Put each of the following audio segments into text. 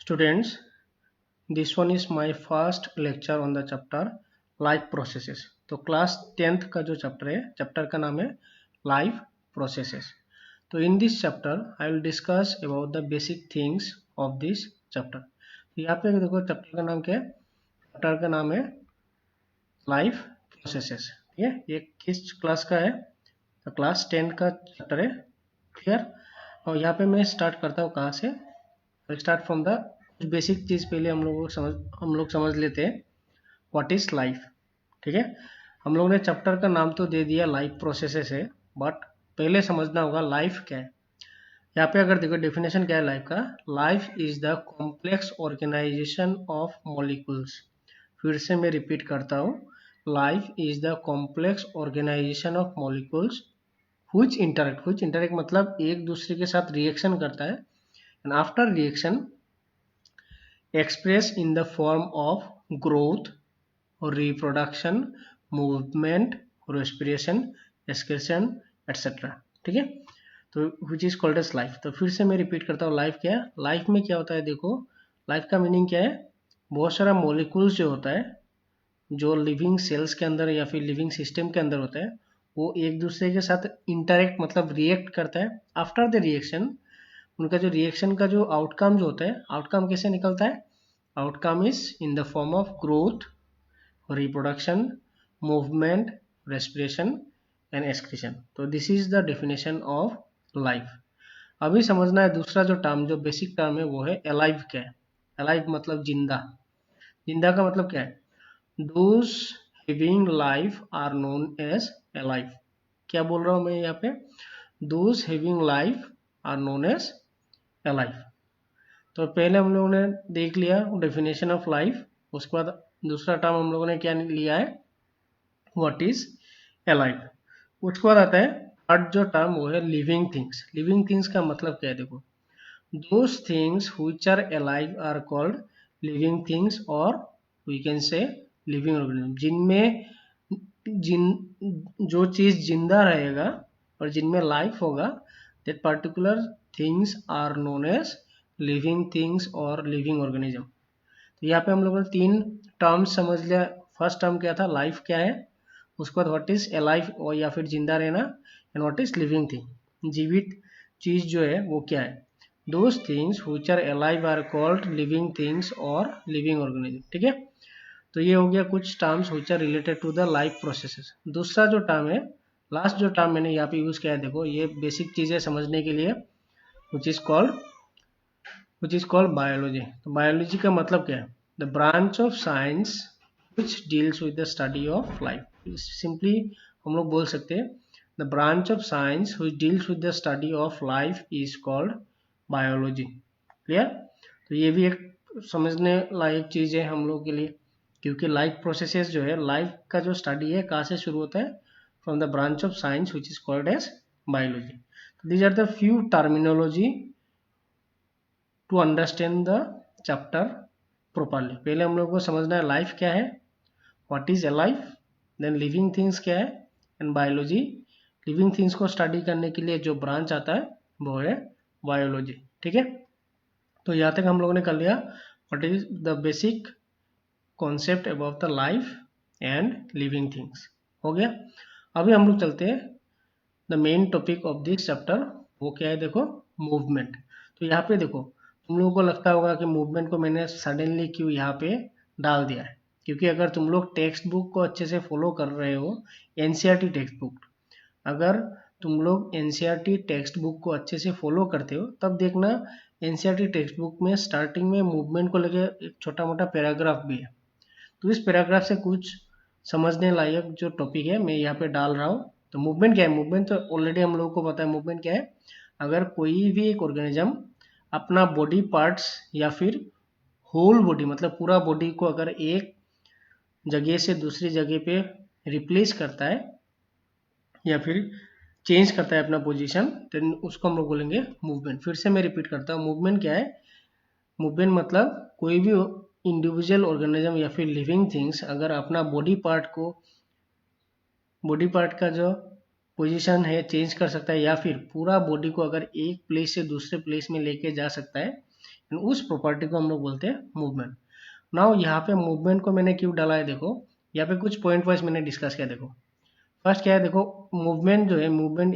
Students, this one is my first lecture on the chapter life processes. तो class 10th का जो chapter है, chapter का नाम है लाइफ प्रोसेसेस. तो in this chapter I will discuss about the basic things of this chapter. तो यहाँ पे देखो चैप्टर का नाम क्या है. चैप्टर का नाम है लाइफ प्रोसेसेस. ठीक है, ये किस क्लास का है? तो क्लास 10 का चैप्टर है. क्लियर. और यहाँ पे मैं स्टार्ट करता हूँ कहाँ से. स्टार्ट फ्रॉम द बेसिक चीज पहले हम लोग समझ लेते हैं. What is life. ठीक है, हम लोग ने चैप्टर का नाम तो दे दिया लाइफ प्रोसेसेस है, बट पहले समझना होगा लाइफ क्या है. यहाँ पे अगर देखो डेफिनेशन क्या है लाइफ का. Life is the complex organisation of molecules. फिर से मैं रिपीट करता हूँ. Life is the complex organisation of molecules which interact मतलब एक दूसरे के साथ रिएक्शन करता है, and after reaction expressed in the form of growth, reproduction, movement, respiration, excretion, etc. ठीक है, तो which is called as life. तो फिर से मैं रिपीट करता हूँ लाइफ क्या है. लाइफ में क्या होता है, देखो लाइफ का मीनिंग क्या है. बहुत सारा मॉलिक्यूल्स जो होता है, जो लिविंग सेल्स के अंदर या फिर लिविंग सिस्टम के अंदर होता है, वो एक दूसरे के साथ इंटरेक्ट मतलब रिएक्ट करता है. आफ्टर द रिएक्शन उनका जो रिएक्शन का जो आउटकम जो होता है, आउटकम कैसे निकलता है. Outcome is in the form of growth, reproduction, movement, respiration and excretion. तो this is the definition of life. अभी समझना है दूसरा जो टर्म, जो बेसिक टर्म है वो है अलाइव. क्या है अलाइव मतलब जिंदा. जिंदा का मतलब क्या है. Those having life are known as alive. क्या बोल रहा हूं मैं यहाँ पे. Those having life are known as alive. तो पहले हम लोगों ने देख लिया डेफिनेशन ऑफ लाइफ. उसके बाद दूसरा टर्म हम लोगों ने क्या लिया है, व्हाट इज अलाइव. उसके बाद आता है थर्ड जो टर्म वो है लिविंग थिंग्स. लिविंग थिंग्स का मतलब क्या है, देखो those things which are alive are called living things, और we can say living organism. जो चीज जिंदा रहेगा और जिनमें लाइफ होगा, that particular things are known as living things और लिविंग ऑर्गेनिज्म. तो यहाँ पे हम लोगों ने तीन टर्म्स समझ लिया. फर्स्ट टर्म क्या था, लाइफ क्या है. उसके बाद व्हाट इज अलाइव और या फिर जिंदा रहना, and what is living thing. जीवित चीज जो है वो क्या है. Those things which are alive are called living things और लिविंग ऑर्गेनिज्म. ठीक है, तो ये हो गया कुछ terms which are related to the life processes. दूसरा जो टर्म है, लास्ट जो टर्म मैंने यहाँ पे यूज किया है, देखो ये बेसिक चीजें समझने के लिए, which is called biology. तो बायोलॉजी का मतलब क्या है, the branch of science which deals with the study of life. Simply हम लोग बोल सकते हैं the branch of science which deals with the study of life is called biology. Clear. तो ये भी एक समझने लायक चीज है हम लोग के लिए, क्योंकि लाइफ प्रोसेसेस जो है, लाइफ का जो स्टडी है कहाँ से शुरू होता है, from the branch of science which is called as biology. These are the few terminology to understand the chapter properly. पहले हम लोग को समझना है लाइफ क्या है, what is a life, then living things क्या है, एंड बायोलॉजी. लिविंग थिंग्स को स्टडी करने के लिए जो ब्रांच आता है वो है बायोलॉजी. ठीक है, तो यहाँ तक हम लोगों ने कर लिया what is the basic concept about the life and living things. हो गया. अभी हम लोग चलते हैं the main topic of this chapter. वो क्या है, देखो मूवमेंट. तो यहाँ पे देखो तुम लोगों को लगता होगा कि मूवमेंट को मैंने सडनली क्यों यहाँ पे डाल दिया है, क्योंकि अगर तुम लोग टेक्स्ट बुक को अच्छे से फॉलो कर रहे हो, एनसीईआरटी टेक्स्ट बुक, अगर तुम लोग एनसीईआरटी टेक्स्ट बुक को अच्छे से फॉलो करते हो, तब देखना एनसीईआरटी टेक्स्ट बुक में स्टार्टिंग में मूवमेंट को लेकर एक छोटा मोटा पैराग्राफ भी है. तो इस पैराग्राफ से कुछ समझने लायक जो टॉपिक है मैं यहाँ पे डाल रहा हूँ. तो मूवमेंट क्या है, मूवमेंट तो ऑलरेडी हम लोगों को पता है. मूवमेंट क्या है, अगर कोई भी एक ऑर्गेनिज्म अपना बॉडी पार्ट्स या फिर होल बॉडी मतलब पूरा बॉडी को अगर एक जगह से दूसरी जगह पे रिप्लेस करता है या फिर चेंज करता है अपना पोजीशन, तो उसको हम लोग बोलेंगे मूवमेंट. फिर से मैं रिपीट करता हूँ, मूवमेंट क्या है. मूवमेंट मतलब कोई भी इंडिविजुअल ऑर्गेनिज्म या फिर लिविंग थिंग्स अगर अपना बॉडी पार्ट का जो पोजीशन है चेंज कर सकता है, या फिर पूरा बॉडी को अगर एक प्लेस से दूसरे प्लेस में लेके जा सकता है, उस प्रॉपर्टी को हम लोग बोलते हैं मूवमेंट। नाउ यहाँ पे मूवमेंट को मैंने क्यों डाला है, देखो यहाँ पे कुछ पॉइंट वाइज मैंने डिस्कस किया। देखो फर्स्ट क्या है, देखो मूवमेंट जो है, movement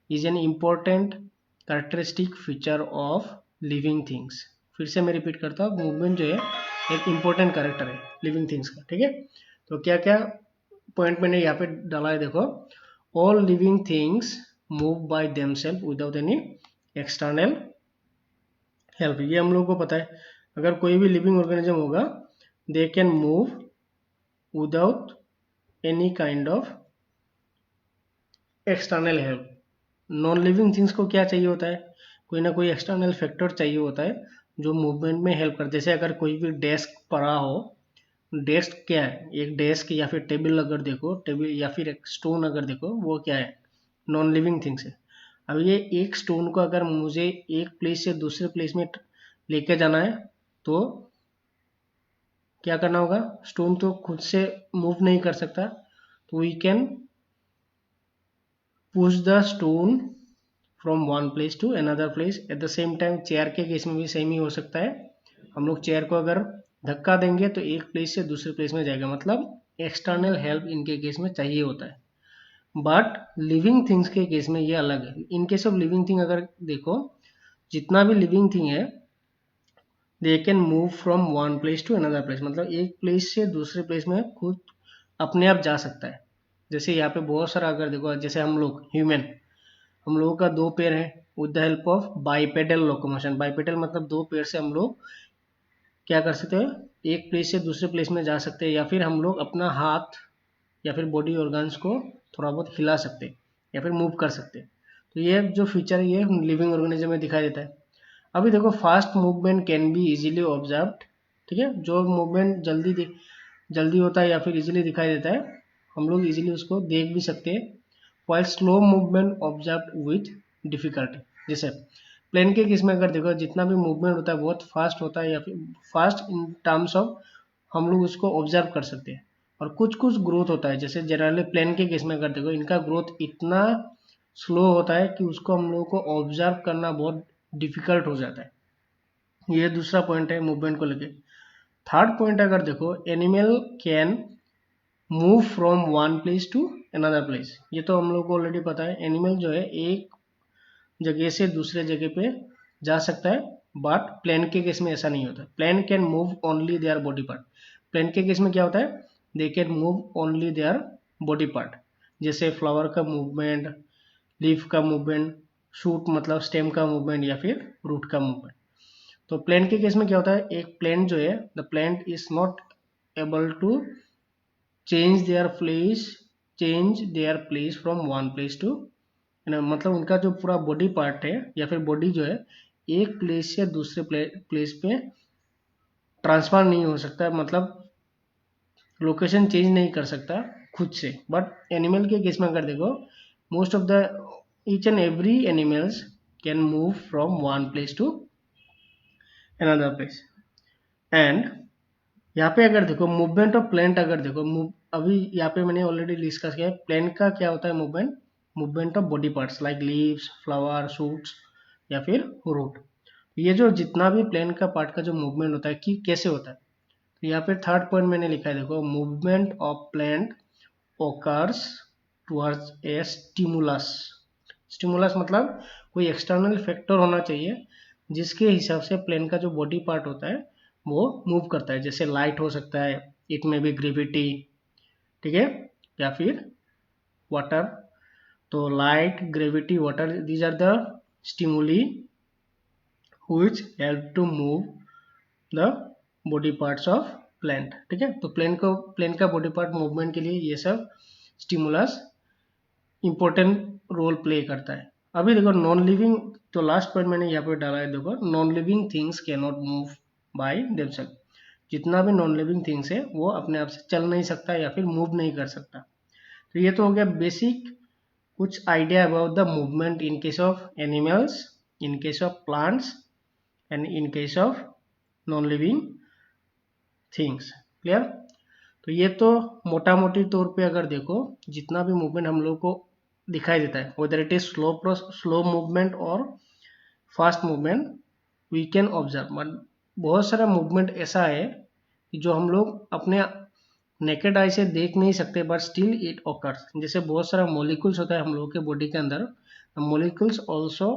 is an important characteristic feature of living things. फिर से मैं रिपीट करता हूँ, मूवमेंट जो है एक इम्पोर्टेंट कैरेक्टर है लिविंग थिंग्स का, ठीक है। तो क्या क्या पॉइंट मैंने यहाँ पे डाला है, देखो all living things move by themselves without any external help. ये हम लोग को पता है, अगर कोई भी लिविंग ऑर्गेनिज्म होगा दे can move without any kind of external help. Non living things को क्या चाहिए होता है, कोई ना कोई एक्सटर्नल फैक्टर चाहिए होता है जो मूवमेंट में हेल्प करते। जैसे अगर कोई भी डेस्क पड़ा हो, डेस्क क्या है, एक डेस्क या फिर टेबल अगर देखो, टेबल या फिर एक स्टोन अगर देखो, वो क्या है, नॉन लिविंग थिंग्स है। अब ये एक स्टोन को अगर मुझे एक प्लेस से दूसरे प्लेस में लेके जाना है तो क्या करना होगा, स्टोन तो खुद से मूव नहीं कर सकता, तो we can push the stone from one place to another place. At the same time chair के केस में भी सेम ही हो सकता है, हम लोग चेयर को अगर धक्का देंगे तो एक प्लेस से दूसरे प्लेस में जाएगा, मतलब एक्सटर्नल हेल्प इनके केस में चाहिए होता है। बट लिविंग थिंग्स के केस में ये अलग है। In case of living thing अगर देखो, जितना भी लिविंग थिंग है they can move from one place to another place, मतलब एक प्लेस से दूसरे प्लेस में खुद अपने आप जा सकता है। जैसे यहाँ पे बहुत सारा अगर देखो, जैसे हम लोग ह्यूमन, हम लोगों का दो पैर है, with the help of bipedal locomotion. Bipedal मतलब दो पैर से हम लोग क्या कर सकते हैं, एक प्लेस से दूसरे प्लेस में जा सकते हैं, या फिर हम लोग अपना हाथ या फिर बॉडी ऑर्गन्स को थोड़ा बहुत हिला सकते हैं या फिर मूव कर सकते हैं। तो ये जो फीचर है ये लिविंग ऑर्गेनिज्म में दिखाई देता है। अभी देखो fast movement can be easily observed, ठीक है, जो मूवमेंट जल्दी होता है या फिर इजीली दिखाई देता है, हम लोग इजीली उसको देख भी सकते हैं। While slow movement observe with difficulty. जैसे प्लेन के केस में अगर देखो, जितना भी मूवमेंट होता है बहुत फास्ट होता है, या फिर फास्ट इन टर्म्स ऑफ हम लोग उसको ऑब्जर्व कर सकते हैं। और कुछ कुछ ग्रोथ होता है, जैसे जनरली प्लेन के केस में अगर देखो, इनका ग्रोथ इतना स्लो होता है कि उसको हम लोगों को ऑब्जर्व करना बहुत डिफिकल्ट हो जाता है। ये दूसरा पॉइंट है मूवमेंट को लेके। थर्ड पॉइंट अगर देखो, animal can move from one place to another place. ये तो हम लोग को ऑलरेडी पता है, एनिमल जो है एक जगह से दूसरे जगह पे जा सकता है, बट प्लेन के केस में ऐसा नहीं होता। Plant can move only their body part. Plant के केस में क्या होता है, they can move only their body part. जैसे फ्लावर का मूवमेंट, लीफ का मूवमेंट, शूट मतलब स्टेम का मूवमेंट, या फिर रूट का मूवमेंट। तो प्लेन के केस में क्या होता है, एक प्लेंट जो है, the plant is not able to change their place from one place to, मतलब उनका जो पूरा बॉडी पार्ट है या फिर बॉडी जो है, एक प्लेस से दूसरे प्लेस पे ट्रांसफर नहीं हो सकता, मतलब लोकेशन चेंज नहीं कर सकता खुद से। बट एनिमल के केस में अगर देखो, most of the each and every animals can move from one place to another place. And यहाँ पे अगर देखो मूवमेंट ऑफ प्लेंट अगर देखो, अभी यहाँ पे मैंने ऑलरेडी डिस्कस किया है प्लेंट का क्या होता है movement, movement of body parts like leaves, flower, shoots या फिर रूट। ये जो जितना भी प्लेंट का पार्ट का जो मूवमेंट होता है कि कैसे होता है, तो यहाँ पे थर्ड पॉइंट मैंने लिखा है, देखो movement of plaint occurs towards a stimulus. Stimulus मतलब कोई एक्सटर्नल फैक्टर होना चाहिए जिसके हिसाब से प्लेन का जो बॉडी पार्ट होता है वो मूव करता है। जैसे लाइट हो सकता है, इट में भी ग्रेविटी, ठीक है, या फिर वाटर। तो light, gravity, water, these are the stimuli which help to move the body parts of plant, ठीक है। तो प्लेन का बॉडी पार्ट मूवमेंट के लिए ये सब स्टिमुलस इंपॉर्टेंट रोल प्ले करता है। अभी देखो नॉन लिविंग, तो लास्ट पॉइंट मैंने यहाँ पे डाला है, देखो non living things can not move by themselves. जितना भी नॉन लिविंग थिंग्स है वो अपने आप से चल नहीं सकता या फिर मूव नहीं कर सकता। तो ये तो हो गया बेसिक कुछ idea about the movement in case of animals, in case of plants and in case of non living things. Clear. तो ये तो मोटा मोटी तौर पे अगर देखो, जितना भी मूवमेंट हम लोग को दिखाई देता है, whether it is slow movement और fast movement, we can observe, but बहुत सारा मूवमेंट ऐसा है कि जो हम लोग अपने नेकेड आई से देख नहीं सकते, बट स्टिल इट ऑकर्स। जैसे बहुत सारा मोलिकुल्स होता है हम लोगों के बॉडी के अंदर, molecules also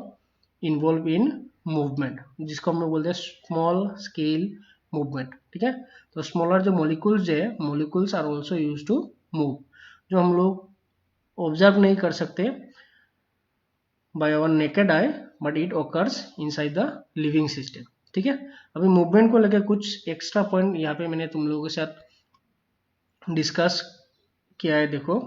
involve in movement, जिसको हम लोग बोलते हैं स्मॉल स्केल मूवमेंट। ठीक है, तो स्मॉलर जो मोलिकुल्स है, molecules are also use to move, जो हम लोग ऑब्जर्व नहीं कर सकते by our naked eye, but it occurs inside the living system. ठीक है, अभी मूवमेंट को लेकर कुछ एक्स्ट्रा पॉइंट यहाँ पे मैंने तुम लोगों के साथ डिस्कस किया है। देखो,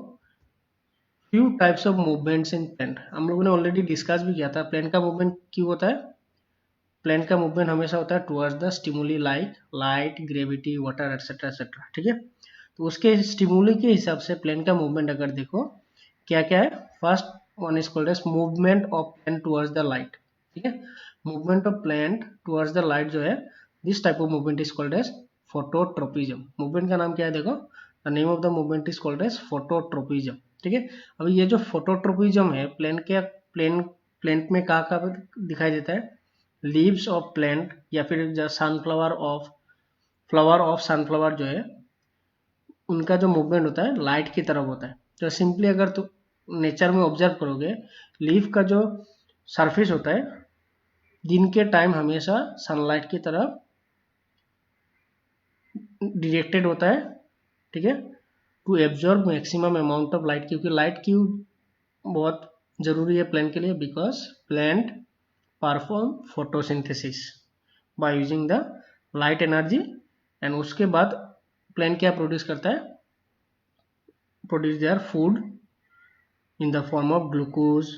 few types of movements in plant, हम लोगों ने ऑलरेडी डिस्कस भी किया था। प्लेन का मूवमेंट क्यों होता है? प्लेन का मूवमेंट हमेशा होता है towards the stimuli like light, gravity, water etcetera etcetera. ठीक है, तो उसके स्टिमुली के हिसाब से प्लेन का मूवमेंट अगर देखो क्या क्या है, first one is called as movement of plant towards the light. ठीक है, movement of plant towards the light जो है, this type of movement is called as phototropism. Movement का नाम क्या है? देखो, the name of the movement is called as phototropism. ठीक है, अभी ये जो फोटोट्रोपिज्म है, प्लेन में कहाँ कहाँ दिखाई देता है? लीव्स ऑफ प्लांट, या फिर फ्लावर ऑफ सनफ्लावर जो है, उनका जो मूवमेंट होता है लाइट की तरफ होता है। तो सिंपली अगर तुम नेचर में ऑब्जर्व करोगे, लीफ का जो सरफेस होता है दिन के टाइम हमेशा सनलाइट की तरफ डिरेक्टेड होता है। ठीक है, to absorb maximum amount of light, क्योंकि लाइट क्यों बहुत जरूरी है प्लांट के लिए? Because plant perform photosynthesis by using the light energy, and उसके बाद प्लांट क्या प्रोड्यूस करता है? Produce their food in the form of glucose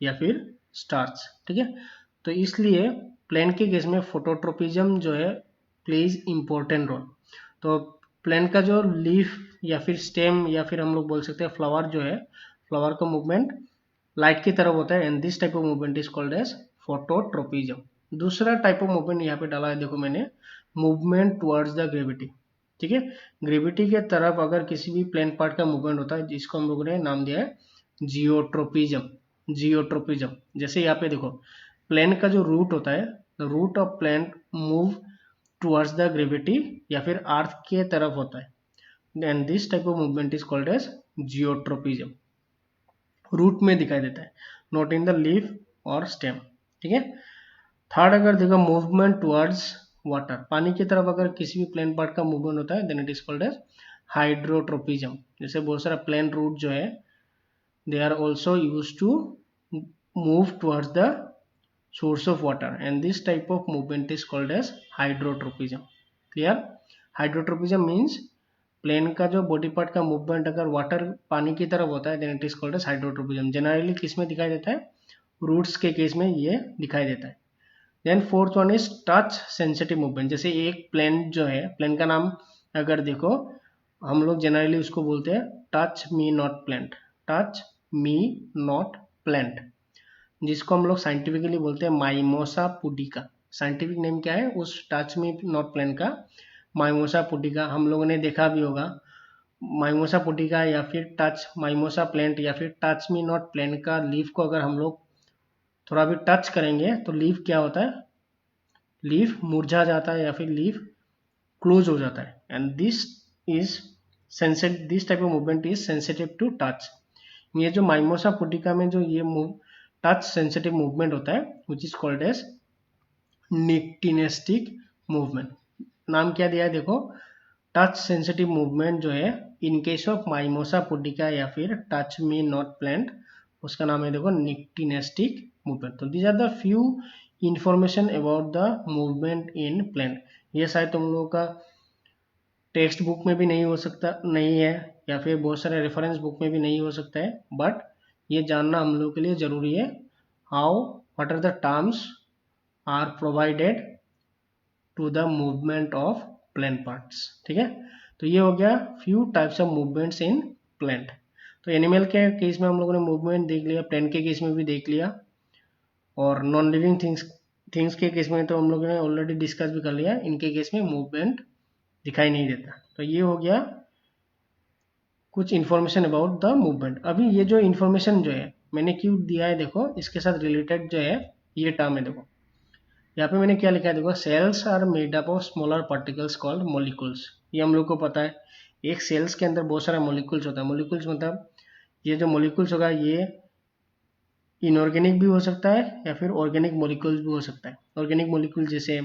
या फिर स्टार्च। ठीक है, तो इसलिए प्लांट के केस में फोटोट्रोपिज्म जो है प्लेज इंपॉर्टेंट रोल। तो प्लांट का जो लीफ या फिर स्टेम या फिर हम लोग बोल सकते हैं फ्लावर जो है, फ्लावर का मूवमेंट लाइट की तरफ होता है, and this type of movement is called as phototropism. दूसरा टाइप ऑफ मूवमेंट यहाँ पे डाला है, देखो मैंने, मूवमेंट टुवर्ड्स द ग्रेविटी। ठीक है, ग्रेविटी के तरफ अगर किसी भी प्लेन पार्ट का मूवमेंट होता है, जिसको हम लोगों ने नाम दिया है जियोट्रोपिज्म। जियोट्रोपिज्म, जैसे यहाँ पे देखो, प्लेन का जो रूट होता है, the root of plant move towards the gravity या फिर अर्थ के तरफ होता है, and this type of movement is called as geotropism. Root में दिखाई देता है, नॉट इन द लीफ और स्टेम। ठीक है, थर्ड अगर देखो, मूवमेंट टुवर्ड्स वाटर, पानी की तरफ अगर किसी भी प्लेन पार्ट का मूवमेंट होता है, then it is called as hydrotropism. जैसे बहुत सारा प्लेन रूट जो है, they are also used to move towards the source of water, and this type of movement is called as hydrotropism. clear? Hydrotropism means plant का जो body part का movement अगर water पानी की तरफ होता है, then it is called as hydrotropism. Generally किस में दिखाई देता है? रूट्स के केस में ये दिखाई देता है। Then fourth one is touch sensitive movement. जैसे एक प्लेन जो है, प्लेन का नाम अगर देखो, हम लोग जनरली उसको बोलते हैं touch me not plaint, touch me not plaint, जिसको हम लोग साइंटिफिकली बोलते हैं माइमोसा पुडिका। साइंटिफिक नेम क्या है उस टच मी नॉट प्लेंट का? Mimosa pudica. हम लोगों ने देखा भी होगा, माइमोसा पुडिका या फिर टच माइमोसा प्लेंट या फिर टच मी नॉट प्लेंट का लीफ को अगर हम लोग थोड़ा भी टच करेंगे तो लीफ क्या होता है? लीफ मुरझा जाता है या फिर लीफ क्लोज हो जाता है, and this is sensitive, this type of movement is sensitive to touch. ये जो माइमोसा पुडिका में जो ये टच सेंसिटिव मूवमेंट होता है, which is called as nyctinastic movement. नाम क्या दिया है देखो, टच सेंसिटिव मूवमेंट जो है in case of mimosa pudica या फिर टच मी नॉट प्लेंट, उसका नाम है देखो निक्टिनेस्टिक मूवमेंट। तो these are the few information about the movement in plant. ये शायद तुम लोगों का टेक्स्ट बुक में भी नहीं हो सकता, नहीं है, या फिर बहुत सारे रेफरेंस बुक में भी नहीं हो सकता है, बट ये जानना हम लोग के लिए जरूरी है। How, what are the terms are provided to the movement of plant parts. ठीक है, तो ये हो गया few types of movements in plant. तो एनिमल के केस में हम लोगों ने मूवमेंट देख लिया, प्लेंट के केस में भी देख लिया, और नॉन लिविंग थिंग्स के केस में तो हम लोगों ने ऑलरेडी डिस्कस भी कर लिया, इनके केस में मूवमेंट दिखाई नहीं देता। तो ये हो गया कुछ इन्फॉर्मेशन अबाउट द मूवमेंट। अभी ये जो इन्फॉर्मेशन जो है मैंने क्यों दिया है, देखो इसके साथ रिलेटेड जो है ये टर्म है, देखो यहाँ पे मैंने क्या लिखा है देखो, cells are made up of smaller particles called molecules. ये हम लोग को पता है, एक सेल्स के अंदर बहुत सारा मॉलिक्यूल्स होता है। मॉलिक्यूल्स मतलब ये जो मॉलिक्यूल्स होगा ये इनऑर्गेनिक भी हो सकता है या फिर ऑर्गेनिक मॉलिक्यूल्स भी हो सकता है। ऑर्गेनिक मॉलिक्यूल जैसे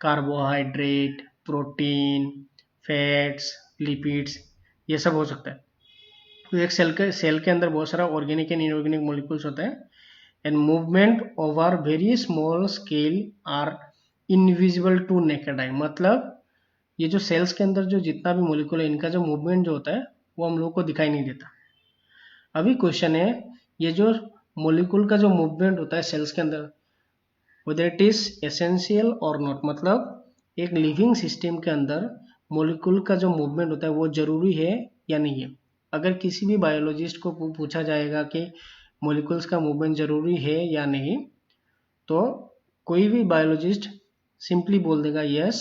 कार्बोहाइड्रेट, प्रोटीन, फैट्स, लिपिड्स, ये सब हो सकता है। तो एक सेल के अंदर बहुत सारा ऑर्गेनिक एंड इनऑर्गेनिक मॉलिक्यूल्स होता है। And movement over very small scale are invisible to naked eye. मतलब ये जो सेल्स के अंदर जो जितना भी मॉलिक्यूल है, इनका जो मूवमेंट जो होता है वो हम लोग को दिखाई नहीं देता। अभी क्वेश्चन है, ये जो मॉलिक्यूल का जो मूवमेंट होता है सेल्स के अंदर, whether it is essential और नॉट, मतलब एक लिविंग सिस्टम के अंदर मॉलिक्यूल का जो मूवमेंट होता है वो जरूरी है या नहीं है। अगर किसी भी बायोलॉजिस्ट को पूछा जाएगा कि मॉलिक्यूल्स का मूवमेंट जरूरी है या नहीं, तो कोई भी बायोलॉजिस्ट सिंपली बोल देगा यस,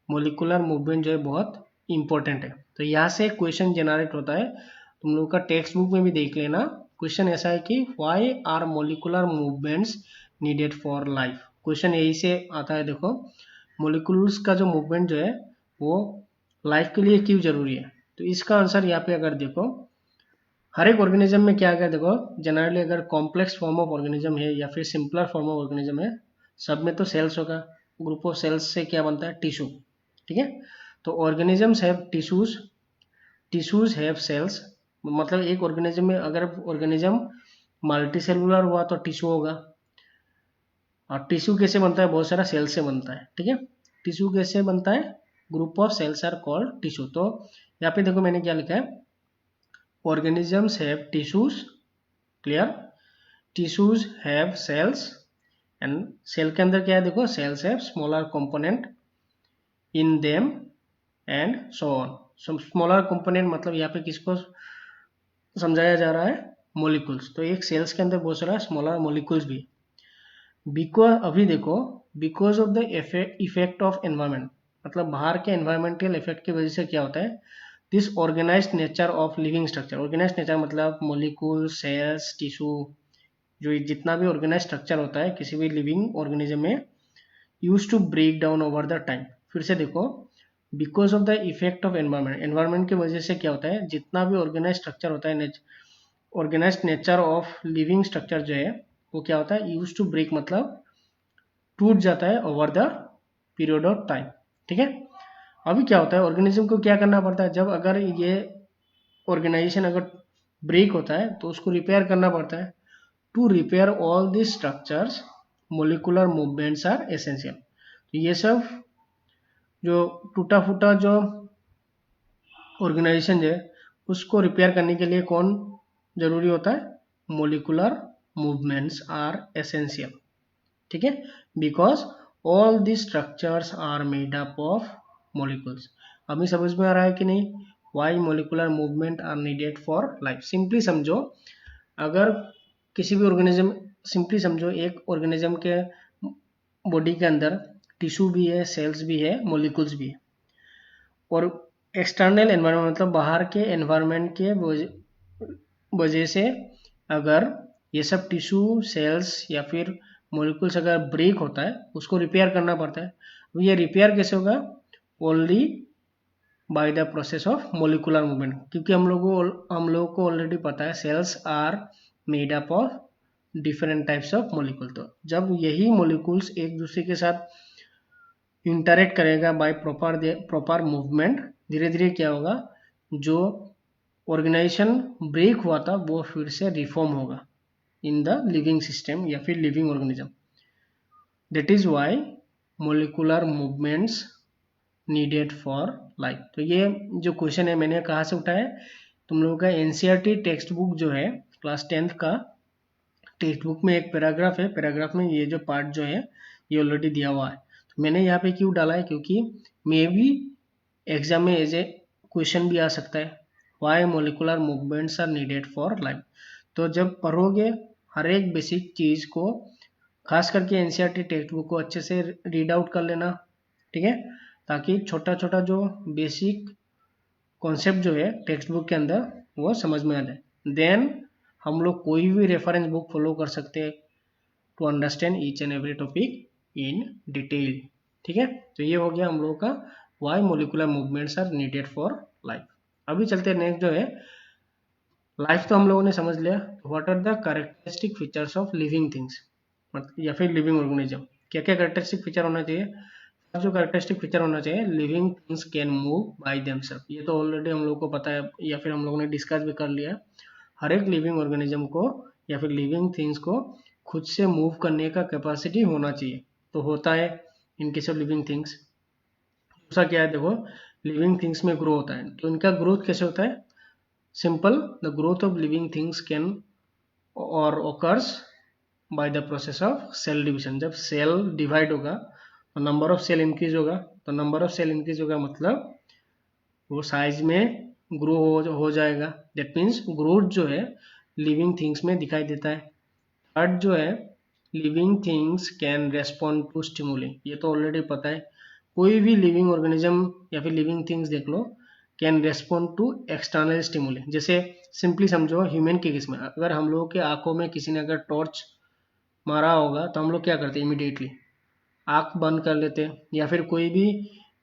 मॉलिक्यूलर मूवमेंट जो है बहुत इंपॉर्टेंट है। तो यहाँ से क्वेश्चन जनरेट होता है, तुम लोग का टेक्स्ट बुक में भी देख लेना। क्वेश्चन ऐसा है कि why are molecular movements needed for life. Question यही से आता है, देखो मॉलिक्यूल्स का जो मूवमेंट जो है वो लाइफ के लिए क्यों जरूरी है। तो इसका आंसर यहाँ पे अगर देखो, हर एक ऑर्गेनिज्म में क्या है, देखो जनरली अगर कॉम्प्लेक्स फॉर्म ऑफ ऑर्गेनिज्म है या फिर सिंपलर फॉर्म ऑफ ऑर्गेनिज्म है, सब में तो सेल्स होगा। ग्रुप ऑफ सेल्स से क्या बनता है, टिश्यू। ठीक है, तो organisms have tissues, tissues have cells. मतलब एक ऑर्गेनिज्म में अगर ऑर्गेनिज्म मल्टी सेलुलर हुआ तो टिश्यू होगा। और टिश्यू कैसे बनता है, बहुत सारा सेल से बनता है। ठीक है, टिश्यू कैसे बनता है, group of cells are called tissue. तो यहाँ पे देखो मैंने क्या लिखा है, organisms have tissues, clear, tissues have cells, and cell के अंदर क्या है देखो, cells have smaller component in them and so on. Smaller component मतलब यहाँ पे किसको समझाया जा रहा है, मॉलिक्यूल्स। तो एक सेल्स के अंदर बहुत सारा स्मॉलर मॉलिक्यूल्स भी। बिकॉज अभी देखो, because of the effect of environment, मतलब बाहर के एनवायरमेंटल इफेक्ट की वजह से क्या होता है, this organized nature of living structure. Organized nature मतलब मॉलिक्यूल, सेल्स, टिश्यू, जो ये जितना भी ऑर्गेनाइज स्ट्रक्चर होता है किसी भी लिविंग ऑर्गेनिज्म में, use to break down over the time. फिर से देखो, because of the effect of environment, environment की वजह से क्या होता है, जितना भी ऑर्गेनाइज स्ट्रक्चर होता है, organize nature of living structure जो है वो क्या होता है, यूज टू ब्रेक मतलब टूट जाता है over the period of time. ठीक है, अभी क्या होता है, ऑर्गेनिज्म को क्या करना पड़ता है, जब अगर ये ऑर्गेनाइजेशन अगर ब्रेक होता है तो उसको रिपेयर करना पड़ता है। To repair all this structures molecular movements are essential. तो ये सब जो टूटा फूटा जो ऑर्गेनाइजेशन है उसको रिपेयर करने के लिए कौन जरूरी होता है, मोलिकुलर मूवमेंट्स आर एसेंशियल। ठीक है, because all the structures are made up of molecules. अभी समझ में आ रहा है कि नहीं, why molecular movement are needed for life. Simply समझो, अगर किसी भी ऑर्गेनिज्म, सिंपली समझो एक ऑर्गेनिज्म के बॉडी के अंदर टिश्यू भी है, सेल्स भी है, मॉलिक्यूल्स भी है, और एक्सटर्नल एनवायरनमेंट मतलब बाहर के एनवायरनमेंट के वजह से अगर ये सब टिश्यू, सेल्स या फिर मॉलिक्यूल्स अगर ब्रेक होता है उसको रिपेयर करना पड़ता है। तो ये रिपेयर कैसे होगा, only by the process of molecular movement. क्योंकि हम लोगों को ऑलरेडी पता है cells are made up of different types of molecule. तो जब यही मॉलिक्यूल्स एक दूसरे के साथ इंटरेक्ट करेगा बाय प्रॉपर मूवमेंट, धीरे धीरे क्या होगा, जो ऑर्गेनाइजेशन ब्रेक हुआ था वो फिर से रिफॉर्म होगा इन द लिविंग सिस्टम या फिर living organism. That is why molecular movements needed for life. तो ये जो क्वेश्चन है मैंने कहाँ से उठाया है, तुम लोगों का एनसीईआरटी टेक्स्ट बुक जो है क्लास 10th का टेक्स्ट बुक में एक पैराग्राफ है, पैराग्राफ में ये जो पार्ट जो है ये ऑलरेडी दिया हुआ है। तो मैंने यहाँ पे क्यों डाला है, क्योंकि मे बी एग्जाम में एज ए क्वेश्चन भी आ सकता है, why molecular movements are needed for life. तो जब पढ़ोगे हर एक बेसिक चीज़ को, खास करके एनसीईआरटी टेक्स्ट बुक को अच्छे से रीड आउट कर लेना। ठीक है, ताकि छोटा छोटा जो बेसिक कॉन्सेप्ट जो है टेक्स्ट बुक के अंदर वो समझ में आ जाए। देन हम लोग कोई भी रेफरेंस बुक फॉलो कर सकते हैं to understand each and every topic in detail. ठीक है, तो ये हो गया हम लोगों का why molecular movements are needed for life. अभी चलते हैं नेक्स्ट जो है लाइफ, तो हम लोगों ने समझ लिया what are the characteristic features of living things या फिर लिविंग ऑर्गेनिज्म। क्या क्या कैरेक्टरिस्टिक फीचर होना चाहिए? जो कैरेक्टरिस्टिक फीचर होना चाहिए, living things can move by themselves. ये तो ऑलरेडी हम लोग को पता है या फिर हम लोगों ने डिस्कस भी कर लिया है। हर एक लिविंग ऑर्गेनिज्म को या फिर लिविंग थिंग्स को खुद से मूव करने का कैपेसिटी होना चाहिए, तो होता है in case of living things. दूसरा क्या है, देखो लिविंग थिंग्स में ग्रो होता है, तो इनका ग्रोथ कैसे होता है? Simple, the growth of living things can और occurs by the process of cell division. जब सेल डिवाइड होगा तो नंबर ऑफ सेल इंक्रीज होगा, तो नंबर ऑफ सेल इंक्रीज होगा मतलब वो साइज में ग्रो हो जाएगा। दैट मीन्स ग्रोथ जो है लिविंग थिंग्स में दिखाई देता है। थर्ड जो है, living things can respond to stimuli. ये तो ऑलरेडी पता है, कोई भी लिविंग ऑर्गेनिज्म या फिर लिविंग थिंग्स देख लो, can respond to external stimuli. जैसे सिंपली समझो ह्यूमन के केस में, अगर हम लोगों के आंखों में किसी ने अगर टॉर्च मारा होगा तो हम लोग क्या करते हैं, इमिडिएटली आंख बंद कर लेते हैं। या फिर कोई भी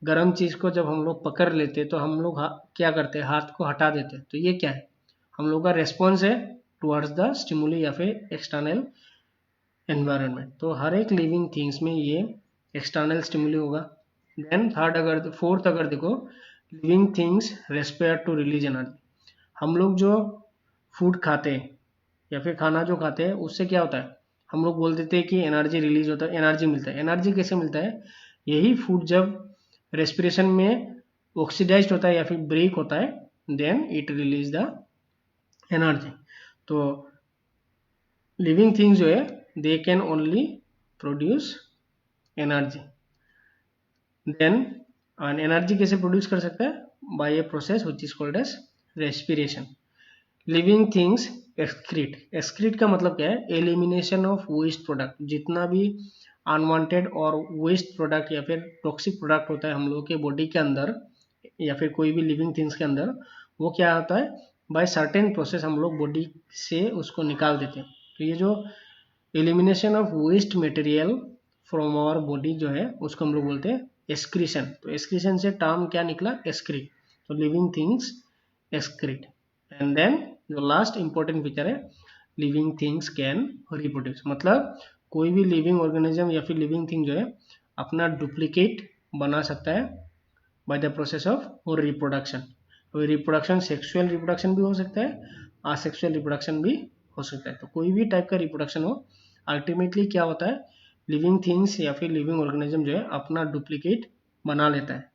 गर्म चीज़ को जब हम लोग पकड़ लेते तो हम लोग क्या करते हैं, हाथ को हटा देते हैं। तो ये क्या है, हम लोग का रेस्पॉन्स है टुवर्ड्स द स्टिमुली या फिर एक्सटर्नल एनवायरनमेंट। तो हर एक लिविंग थिंग्स में ये एक्सटर्नल स्टिमुली होगा। देन फोर्थ अगर देखो, living things respire to release energy. हम लोग जो फूड खाते हैं या फिर खाना जो खाते हैं उससे क्या होता है, हम लोग बोल देते हैं कि एनर्जी रिलीज होता है, एनर्जी मिलता है। एनर्जी कैसे मिलता है? यही फूड जब रेस्पिरेशन में ऑक्सीडाइज्ड होता है या फिर ब्रेक होता है, then it release the energy. तो लिविंग थिंग्स जो है they can only produce energy. Then energy कैसे प्रोड्यूस कर सकता है? By a process which is called as respiration. Living things excrete. Excrete का मतलब क्या है? Elimination of waste product. जितना भी अनवांटेड और वेस्ट प्रोडक्ट या फिर टॉक्सिक प्रोडक्ट होता है हम लोगों के बॉडी के अंदर या फिर कोई भी लिविंग थिंग्स के अंदर, वो क्या होता है, बाय सर्टेन प्रोसेस हम लोग बॉडी से उसको निकाल देते हैं। तो ये जो elimination of waste material from our body जो है उसको हम लोग बोलते हैं एक्सक्रीशन। तो एक्सक्रीशन से टर्म क्या निकला? एक्सक्रीट। तो living things excrete. And then जो लास्ट इंपॉर्टेंट फीचर है, लिविंग थिंग्स कैन रिप्रोड्यूस। मतलब कोई भी लिविंग ऑर्गेनिज्म या फिर लिविंग थिंग जो है अपना डुप्लीकेट बना सकता है bye the process of reproduction. Reproduction sexual reproduction भी हो सकता है, असेक्सुअल रिप्रोडक्शन भी हो सकता है। तो कोई भी टाइप का रिप्रोडक्शन हो, अल्टीमेटली क्या होता है, लिविंग थिंग्स या फिर लिविंग ऑर्गेनिज्म जो है अपना डुप्लीकेट बना लेता है।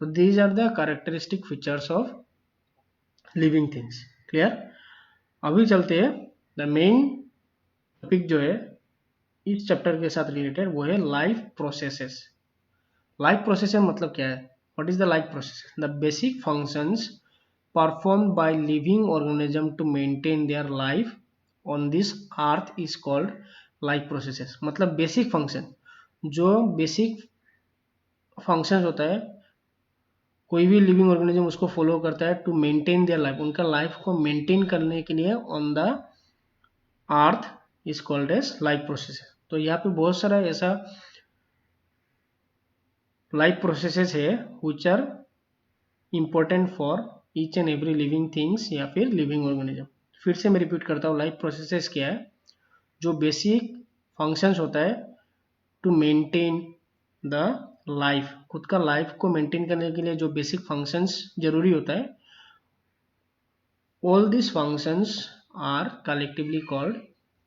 तो these are the characteristic features of living things. Clear? अभी चलते हैं द मेन टॉपिक जो है इस चैप्टर के साथ रिलेटेड, वो है लाइफ प्रोसेसेस। लाइफ प्रोसेसेस मतलब क्या है? What is the life process? The basic functions performed by living organism to maintain their life on this earth is called life processes। मतलब बेसिक फंक्शन, जो basic functions होता है कोई भी living organism उसको फॉलो करता है टू मेंटेन देयर लाइफ, उनका लाइफ को मेंटेन करने के लिए on the earth is called as life process. तो यहाँ पे बहुत सारा ऐसा लाइफ प्रोसेसेस है which are important for each and every living things या फिर लिविंग ऑर्गेनिज्म। फिर से मैं रिपीट करता हूँ, लाइफ प्रोसेसेस क्या है? जो बेसिक फंक्शंस होता है टू मेंटेन द लाइफ, खुद का लाइफ को मेंटेन करने के लिए जो बेसिक फंक्शंस जरूरी होता है, all this functions are collectively called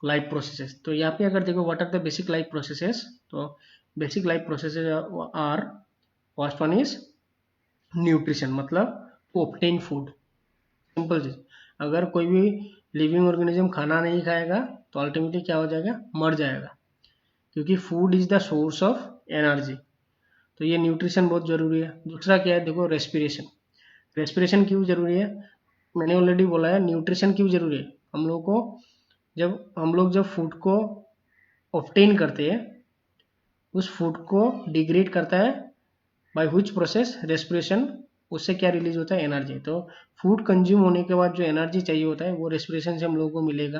life processes. तो यहाँ पे अगर देखो what are the basic life processes, तो basic life processes are, first one is nutrition, मतलब टू ऑब्टेन फूड। सिंपल चीज, अगर कोई भी लिविंग ऑर्गेनिज्म खाना नहीं खाएगा तो अल्टीमेटली क्या हो जाएगा? मर जाएगा, क्योंकि food is the source of energy. तो ये न्यूट्रिशन बहुत जरूरी है। दूसरा क्या है, देखो रेस्पिरेशन। रेस्पिरेशन क्यों जरूरी है? मैंने ऑलरेडी बोला है न्यूट्रिशन क्यों जरूरी है। हम लोग जब फूड को ऑब्टेन करते हैं, उस फूड को डिग्रेड करता है बाय व्हिच प्रोसेस? रेस्पिरेशन। उससे क्या रिलीज होता है? एनर्जी। तो फूड कंज्यूम होने के बाद जो एनर्जी चाहिए होता है वो रेस्पिरेशन से हम लोगों को मिलेगा।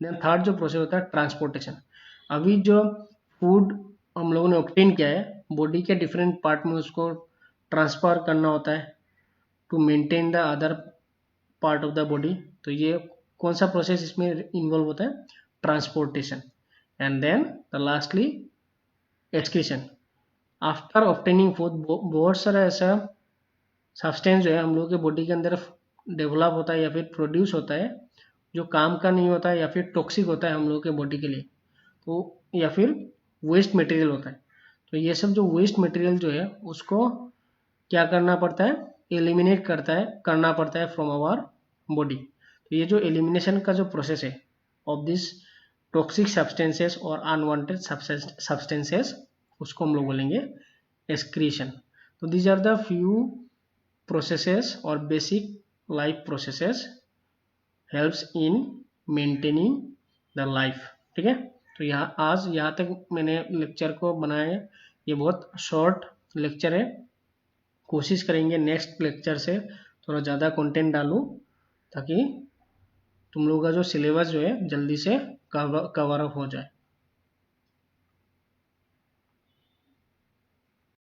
देन थर्ड जो प्रोसेस होता है ट्रांसपोर्टेशन। अभी जो फूड हम लोगों ने ऑब्टेन किया है, बॉडी के डिफरेंट पार्ट में उसको ट्रांसफर करना होता है to maintain the other part of the body. तो ये कौन सा प्रोसेस इसमें इन्वॉल्व होता है? Transportation. And then the lastly excretion. After obtaining food बहुत सारा ऐसा सब्सटेंस जो है हम लोगों के बॉडी के अंदर डेवलप होता है या फिर प्रोड्यूस होता है जो काम का नहीं होता है या फिर टॉक्सिक होता है हम लोगों के बॉडी के लिए, तो या फिर वेस्ट मटेरियल होता है। तो ये सब जो वेस्ट मटेरियल जो है उसको क्या करना पड़ता है? एलिमिनेट करना पड़ता है फ्रॉम आवर बॉडी। तो ये जो एलिमिनेशन का जो प्रोसेस है ऑफ दिस टॉक्सिक सब्सटेंसेस और अनवांटेड सब्सटेंसेस, उसको हम लोग बोलेंगे एक्सक्रीशन। तो these are the few processes और basic life processes helps in maintaining the life. ठीक है, तो यहाँ तक मैंने लेक्चर को बनाया है। ये बहुत शॉर्ट लेक्चर है, कोशिश करेंगे नेक्स्ट लेक्चर से थोड़ा ज़्यादा कंटेंट डालूँ ताकि तुम लोगों का जो सिलेबस जो है जल्दी से कवर अप हो जाए।